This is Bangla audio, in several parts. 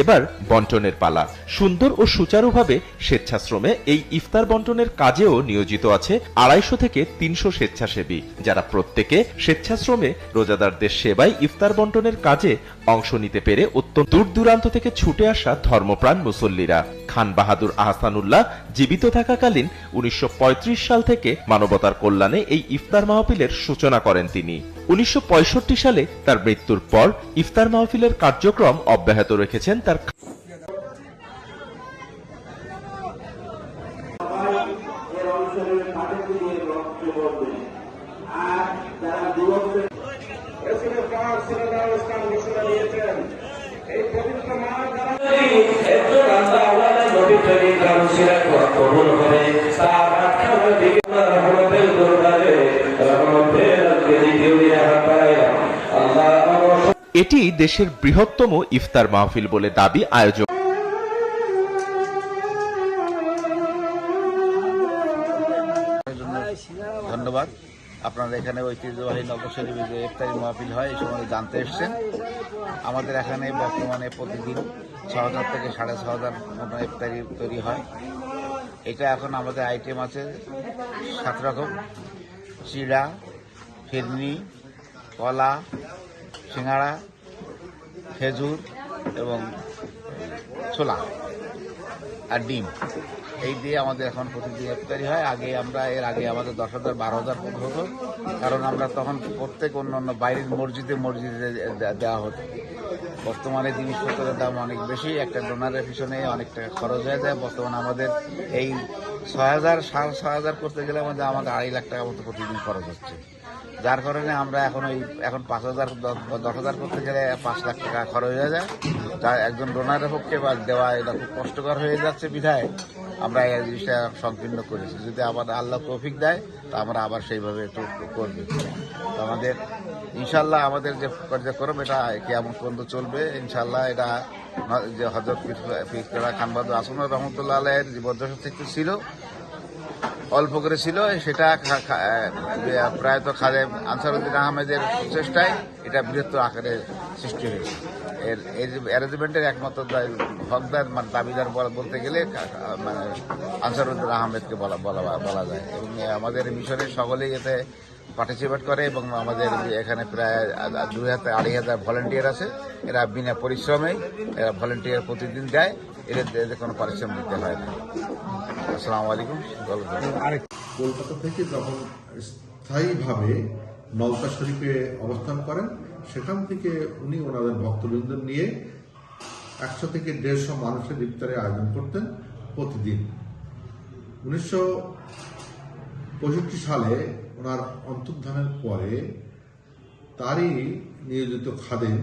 এবার বন্টনের পালা। সুন্দর ও সুচারুভাবে স্বেচ্ছাশ্রমে এই ইফতার বন্টনের কাজেও নিয়োজিত আছে 250 থেকে 300 স্বেচ্ছাসেবী, যারা প্রত্যেকে স্বেচ্ছাশ্রমে রোজাদারদের সেবায় ইফতার বন্টনের কাজে অংশ নিতে পেরে অত্যন্ত দূর দূরান্ত থেকে ছুটে আসা ধর্মপ্রাণ মুসল্লিরা। খান বাহাদুর আহসানুল্লাহ জীবিত থাকাকালীন 1935 সাল থেকে মানবতার কল্যাণে এই ইফতার মাহফিলের সূচনা করেন তিনি। 1965 সালে তার মৃত্যুর পর ইফতার মাহফিলের কার্যক্রম অব্যাহত রেখেছেন তার এটি দেশের বৃহত্তম ইফতার মাহফিল বলে দাবি আয়োজক। ধন্যবাদ। আপনারা এখানে ঐতিহ্যবাহী নগর শরীফে যে ইফতারি মাহফিল হয় এই সময় জানতে এসছেন। আমাদের এখানে বর্তমানে প্রতিদিন 6,000 থেকে 6,500 মতো ইফতারি তৈরি হয়। এটা এখন আমাদের আইটেম আছে 7 রকম: চিড়া, ফিরনি, কলা, সিঙ্গাড়া, খেজুর এবং ছোলা আর ডিম। এই দিয়ে আমাদের এখন প্রতিদিন ইফতারি হয়। এর আগে আমাদের 10,000 12,000 হতো, কারণ আমরা তখন প্রত্যেক অন্য বাইরের মসজিদে দেওয়া হতো। বর্তমানে জিনিসপত্রের দাম অনেক বেশি, একটা ডোনারের পিছনে অনেক টাকা খরচ হয়ে যায়। বর্তমানে আমাদের এই 6,000 6,500 করতে গেলে আমাদের 2.5 লাখ টাকা মতো প্রতিদিন খরচ হচ্ছে, যার কারণে আমরা এখন 5,000 10,000 করতে গেলে 5 লাখ টাকা খরচ হয়ে যায়। যা একজন ডোনারের পক্ষে বা দেওয়া এটা খুব কষ্টকর হয়ে যাচ্ছে, বিধায় আমরা এই জিনিসটা সংকীর্ণ করেছি। যদি আবার আল্লাহ তৌফিক দেয় তা আমরা আবার সেইভাবে একটু করবো। আমাদের ইনশাল্লাহ আমাদের যে কার্যক্রম এটা কিয়ামত পর্যন্ত চলবে ইনশাল্লাহ। এটা যে হযরত পীর খান বাহাদুর আহসানুল্লাহ রহমতুল্লাহ আলাইহির জীবদ্দশা থেকে ছিল, অল্প করে ছিল, সেটা প্রায়ত খাদেম আনসারউদ্দিন আহমেদের চেষ্টায় এটা বৃহত্তর আকারে সৃষ্টি হয়েছে। এর অ্যারেঞ্জমেন্টের একমাত্র হকদার দাবিদার বলতে গেলে মানে আনসারউদ্দিন আহমেদকে বলা যায়। এবং আমাদের মিশনের সকলেই এতে পার্টিসিপেট করে এবং আমাদের এখানে প্রায় 2,000-2,500 ভলান্টিয়ার আছে। এরা বিনা পরিশ্রমেই এরা ভলান্টিয়ার প্রতিদিন দেয়, এদের কোনো পরিশ্রম দিতে হয় না। আসসালামু আলাইকুম। কলকাতা থেকে যখন স্থায়ীভাবে নওতা শরীফে অবস্থান করেন, সেখান থেকে উনি ওনাদের ভক্তবৃন্দ নিয়ে 100 থেকে 150 মানুষের ইফতারের আয়োজন করতেন প্রতিদিন। 1965 সালে ওনার অন্তর্ধানের পরে তারই নিয়োজিত খাদেম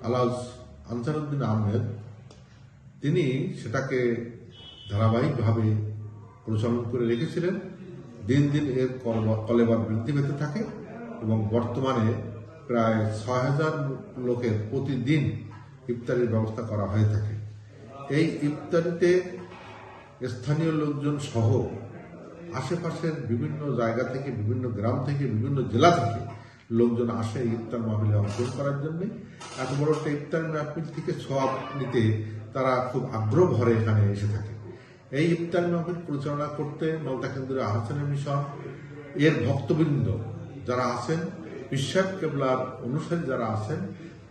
আলহাজ আনসারউদ্দিন আহমেদ তিনি সেটাকে ধারাবাহিকভাবে পরিচালনা করে রেখেছিলেন। দিন দিন এর কলেবর বৃদ্ধি পেতে থাকে এবং বর্তমানে প্রায় 6,000 লোকের প্রতিদিন ইফতারির ব্যবস্থা করা হয়ে থাকে। এই ইফতারিতে স্থানীয় লোকজন সহ আশেপাশের বিভিন্ন জায়গা থেকে, বিভিন্ন গ্রাম থেকে, বিভিন্ন জেলা থেকে লোকজন আসে ইফতার মাহফিলে অংশগ্রহণ করার জন্য। এত বড় একটা ইফতার মাহফিল থেকে সওয়াব নিতে তারা খুব আগ্রহ ভরে এখানে এসে থাকে। এই ইফতার মাহফিল পরিচালনা করতে নওতা কেন্দ্রের আহসানের মিশন এর ভক্তবৃন্দ যারা আছেন, বিশ্বাস কেবলার অনুসারী যারা আছেন,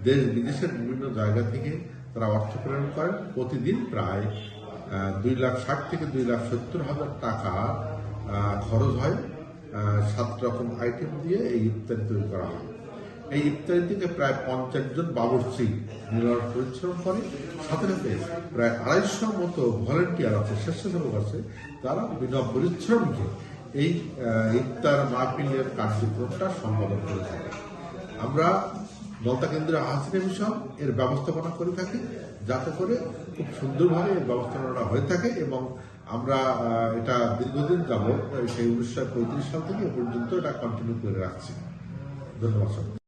দেশ বিদেশের বিভিন্ন জায়গা থেকে তারা অর্থ প্রেরণ করেন। প্রতিদিন প্রায় 2,60,000 থেকে 2,70,000 টাকা খরচ হয় 7 রকম আইটেম দিয়ে এই ইফতারি তৈরি করা হয়। এই ইফতারি থেকে প্রায় 50 জন বাবুর্চি নিরলস পরিশ্রম করে, সাথে সাথে প্রায় 250 মতো ভলেন্টিয়ার আছে, স্বেচ্ছাসেবক আছে, তারা বিনা পরিশ্রমকে এই ইফতার মাহফিলের কার্যক্রমটা সম্পাদন করে থাকে। আমরা নওতা কেন্দ্রের আহসানের মিশন এর ব্যবস্থাপনা করে থাকি, যাতে করে খুব সুন্দরভাবে এর ব্যবস্থাপনা হয়ে থাকে এবং আমরা এটা দীর্ঘদিন যাবৎ সেই 1935 সাল থেকে এ পর্যন্ত এটা কন্টিনিউ করে রাখছি। ধন্যবাদ।